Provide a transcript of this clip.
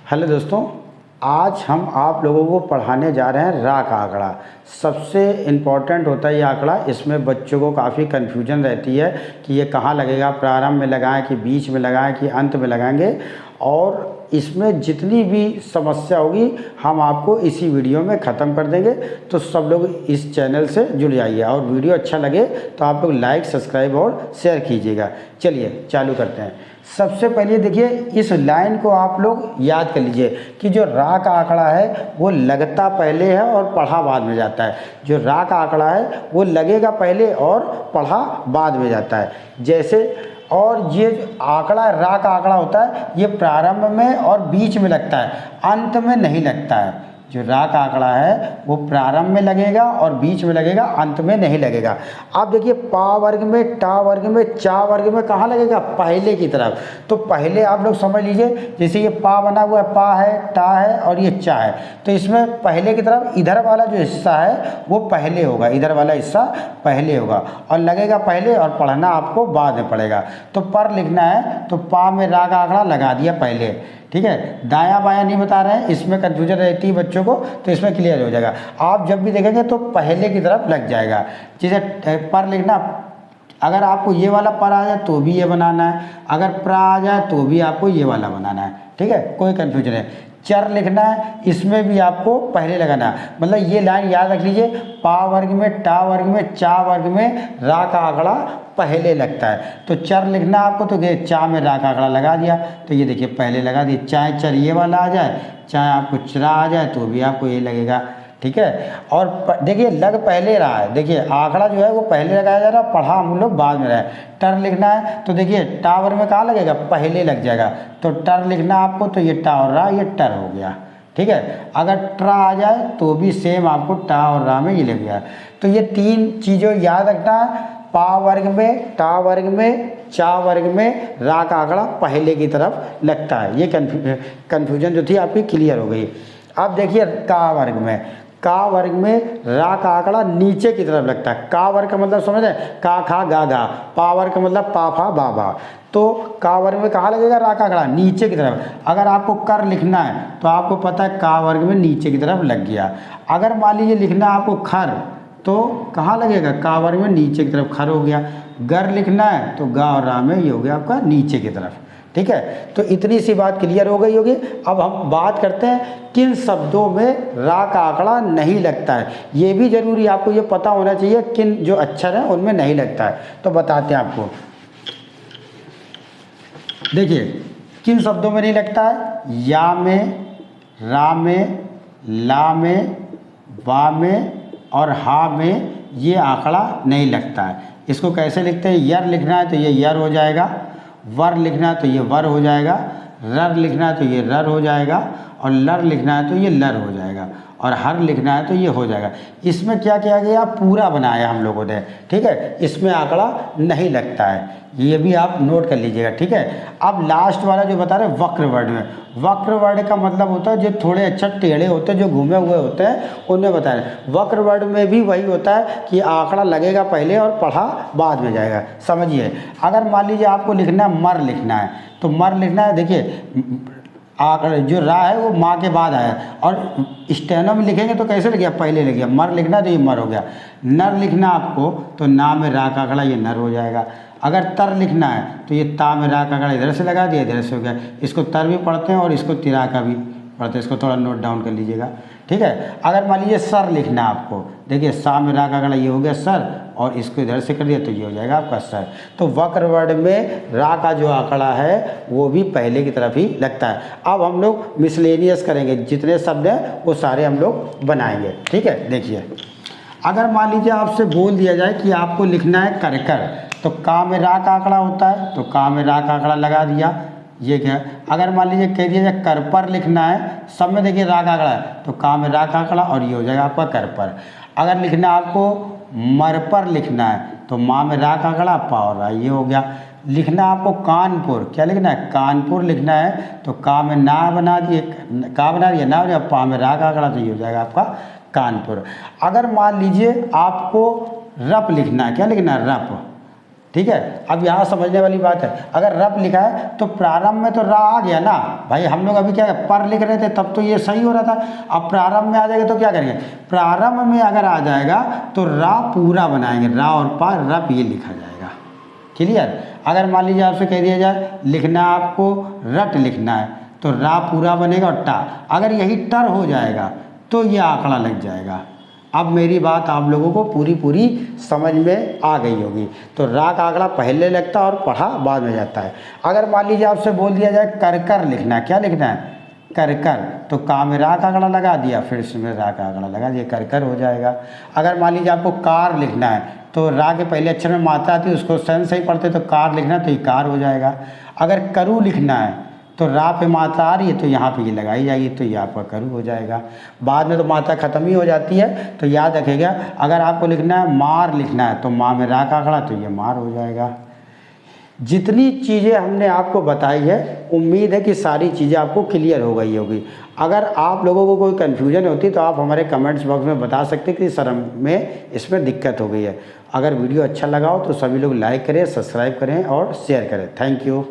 Hello दोस्तों, आज हम आप लोगों को पढ़ाने जा रहे हैं रा का आंकड़ा। सबसे इम्पॉर्टेंट होता है ये आंकड़ा। इसमें बच्चों को काफ़ी कन्फ्यूजन रहती है कि ये कहाँ लगेगा, प्रारंभ में लगाएं कि बीच में लगाएं कि अंत में लगाएंगे। और इसमें जितनी भी समस्या होगी हम आपको इसी वीडियो में ख़त्म कर देंगे। तो सब लोग इस चैनल से जुड़ जाइए और वीडियो अच्छा लगे तो आप लोग लाइक, सब्सक्राइब और शेयर कीजिएगा। चलिए चालू करते हैं। सबसे पहले देखिए, इस लाइन को आप लोग याद कर लीजिए कि जो रा का आंकड़ा है वो लगता पहले है और पढ़ा बाद में जाता है। जो रा का आंकड़ा है वो लगेगा पहले और पढ़ा बाद में जाता है। जैसे और ये आंकड़ा रा का आंकड़ा होता है, ये प्रारंभ में और बीच में लगता है, अंत में नहीं लगता है। जो रा का आंकड़ा है वो प्रारंभ में लगेगा और बीच में लगेगा, अंत में नहीं लगेगा। आप देखिए, पा वर्ग में, टा वर्ग में, चा वर्ग में कहाँ लगेगा? पहले की तरफ। तो पहले आप लोग समझ लीजिए, जैसे ये पा बना हुआ है, पा है, टा है और ये चा है, तो इसमें पहले की तरफ इधर वाला जो हिस्सा है वो पहले होगा, इधर वाला हिस्सा पहले होगा और लगेगा पहले, और पढ़ना आपको बाद में पड़ेगा। तो पर लिखना है तो पा में रा का आंकड़ा लगा दिया पहले, ठीक है। दायां बायां नहीं बता रहे हैं, इसमें कन्फ्यूजन रहती है बच्चों को, तो इसमें क्लियर हो जाएगा। आप जब भी देखेंगे तो पहले की तरफ लग जाएगा। जैसे पर लिखना, अगर आपको ये वाला पर आ जाए तो भी ये बनाना है, अगर प्रा आ जाए तो भी आपको ये वाला बनाना है, ठीक है, कोई कन्फ्यूजन है। चर लिखना है, इसमें भी आपको पहले लगाना है। मतलब ये लाइन याद रख लीजिए, पा वर्ग में, टा वर्ग में, चा वर्ग में रा का आंकड़ा पहले लगता है। तो चर लिखना आपको, तो ये चा में रा का आंकड़ा लगा दिया, तो ये देखिए पहले लगा दिया। चाहे चर ये वाला आ जाए, चाहे आपको चरा आ जाए तो भी आपको ये लगेगा, ठीक है। और देखिए लग पहले रहा है, देखिए आंकड़ा जो है वो पहले लगाया जा रहा है, पढ़ा हम लोग बाद में रहे। टर लिखना है तो देखिए टावर में कहाँ लगेगा? पहले लग जाएगा। तो टर लिखना आपको, तो ये टा और रा, ये टर हो गया, ठीक है। अगर ट्रा आ जाए तो भी सेम आपको टा और रा में ये लग गया। तो ये तीन चीज़ों याद रखना है, पा वर्ग में, टा वर्ग में, चा वर्ग में रा का आंकड़ा पहले की तरफ लगता है। ये कन्फ्यूजन जो थी आपकी क्लियर हो गई। अब देखिए का वर्ग में, का वर्ग में रा का आंकड़ा नीचे की तरफ लगता है। का वर्ग का मतलब समझ रहे हैं? का, खा, गा, गा। पा वर्ग का मतलब पा, फा, बा, बा। तो का वर्ग में कहाँ लगेगा रा का आंकड़ा? नीचे की तरफ। अगर आपको कर लिखना है तो आपको पता है का वर्ग में नीचे की तरफ लग गया। अगर मान लीजिए लिखना है आपको खर, तो कहाँ लगेगा? का वर्ग में नीचे की तरफ खर हो गया। गर लिखना है तो गा और रा में ये हो गया आपका नीचे की तरफ, ठीक है। तो इतनी सी बात क्लियर हो गई होगी। अब हम बात करते हैं किन शब्दों में रा का आंकड़ा नहीं लगता है। ये भी जरूरी आपको ये पता होना चाहिए किन जो अक्षर हैं उनमें नहीं लगता है। तो बताते हैं आपको, देखिए किन शब्दों में नहीं लगता है। या में, रा में, ला में, वा में और हा में ये आंकड़ा नहीं लगता है। इसको कैसे लिखते हैं? यर लिखना है तो ये यर हो जाएगा, वर लिखना है तो ये वर हो जाएगा, रर लिखना है तो ये रर हो जाएगा, और लर लिखना है तो ये लर हो जाएगा, और हर लिखना है तो ये हो जाएगा। इसमें क्या किया गया? पूरा बनाया हम लोगों ने, ठीक है। इसमें आंकड़ा नहीं लगता है, ये भी आप नोट कर लीजिएगा, ठीक है। अब लास्ट वाला जो बता रहे हैं वक्र वर्ण में, वक्र वर्ण का मतलब होता है जो थोड़े अक्षर टेढ़े होते हैं, जो घूमे हुए होते हैं, उन्हें बता रहे हैं। वक्र वर्ण में भी वही होता है कि आंकड़ा लगेगा पहले और पढ़ा बाद में जाएगा। समझिए, अगर मान लीजिए आपको लिखना है मर लिखना है, तो मर लिखना है, देखिए आंकड़ा जो रा है वो माँ के बाद आया, और स्टेनो में लिखेंगे तो कैसे लिखिए? पहले लिखिए। मर लिखना तो ये मर हो गया। नर लिखना आपको तो ना में रा का आंकड़ा ये नर हो जाएगा। अगर तर लिखना है तो ये ता में रा का आंकड़ा इधर से लगा दिया, इधर से हो गया। इसको तर भी पढ़ते हैं और इसको तिरा का भी पढ़ते हैं, इसको थोड़ा नोट डाउन कर लीजिएगा, ठीक है। अगर मान लीजिए सर लिखना है आपको, देखिए सा में रा का आंकड़ा ये हो गया सर, और इसको इधर से कर दिया तो ये हो जाएगा आपका सर। तो वक्र वर्ण में रा का जो आंकड़ा है वो भी पहले की तरफ ही लगता है। अब हम लोग मिसलेनियस करेंगे, जितने शब्द हैं वो सारे हम लोग बनाएंगे, ठीक है। देखिए, अगर मान लीजिए आपसे बोल दिया जाए कि आपको लिखना है कर कर, तो का में रा का आंकड़ा होता है, तो का में रा का आंकड़ा लगा दिया, ये क्या। अगर मान लीजिए कह दिया जाए कर पर लिखना है, सब में देखिए रा का आंकड़ा है, तो का में रा का आंकड़ा और ये हो जाएगा आपका कर पर। अगर लिखना आपको मर पर लिखना है, तो माँ में रा का आंकड़ा, पा और रा, ये हो गया। लिखना आपको कानपुर, क्या लिखना है? कानपुर लिखना है, तो का में ना बना दिए, का बना दिया ना, और पा में रा का आंकड़ा, तो ये हो जाएगा आपका कानपुर। अगर मान लीजिए आपको रप लिखना है, क्या लिखना है? रप, ठीक है। अब यहाँ समझने वाली बात है, अगर रप लिखा है तो प्रारंभ में तो रा आ गया ना भाई, हम लोग अभी क्या है पर लिख रहे थे तब तो ये सही हो रहा था। अब प्रारंभ में आ जाएगा तो क्या करेंगे, प्रारंभ में अगर आ जाएगा तो रा पूरा बनाएंगे, रा और पा रप ये लिखा जाएगा। क्लियर। अगर मान लीजिए आपसे कह दिया जाए लिखना आपको रट लिखना है तो रा पूरा बनेगा और टा, अगर यही टर हो जाएगा तो ये आंकड़ा लग जाएगा। अब मेरी बात आप लोगों को पूरी समझ में आ गई होगी। तो रा का आंकड़ा पहले लगता है और पढ़ा बाद में जाता है। अगर मान लीजिए आपसे बोल दिया जाए कर कर लिखना है, क्या लिखना है कर कर, तो का में रा का आंकड़ा लगा दिया, फिर इसमें रा का आंकड़ा लगा दिया, कर कर हो जाएगा। अगर मान लीजिए आपको कार लिखना है तो रा के पहले अक्षर में मात्रा आती है उसको सेंस से ही पढ़ते तो कार लिखना है तो ये कार हो जाएगा। अगर करू लिखना है तो रा पे मात्रा आ रही है तो यहाँ पे ये लगाई जाएगी तो ये आपका करू हो जाएगा। बाद में तो मात्रा खत्म ही हो जाती है, तो याद रखिएगा अगर आपको लिखना है मार लिखना है तो माँ में रा का आंकड़ा तो ये मार हो जाएगा। जितनी चीज़ें हमने आपको बताई है उम्मीद है कि सारी चीज़ें आपको क्लियर हो गई होगी। अगर आप लोगों को कोई कन्फ्यूजन होती तो आप हमारे कमेंट्स बॉक्स में बता सकते कि सर में इसमें दिक्कत हो गई है। अगर वीडियो अच्छा लगा हो तो सभी लोग लाइक करें, सब्सक्राइब करें और शेयर करें। Thank you.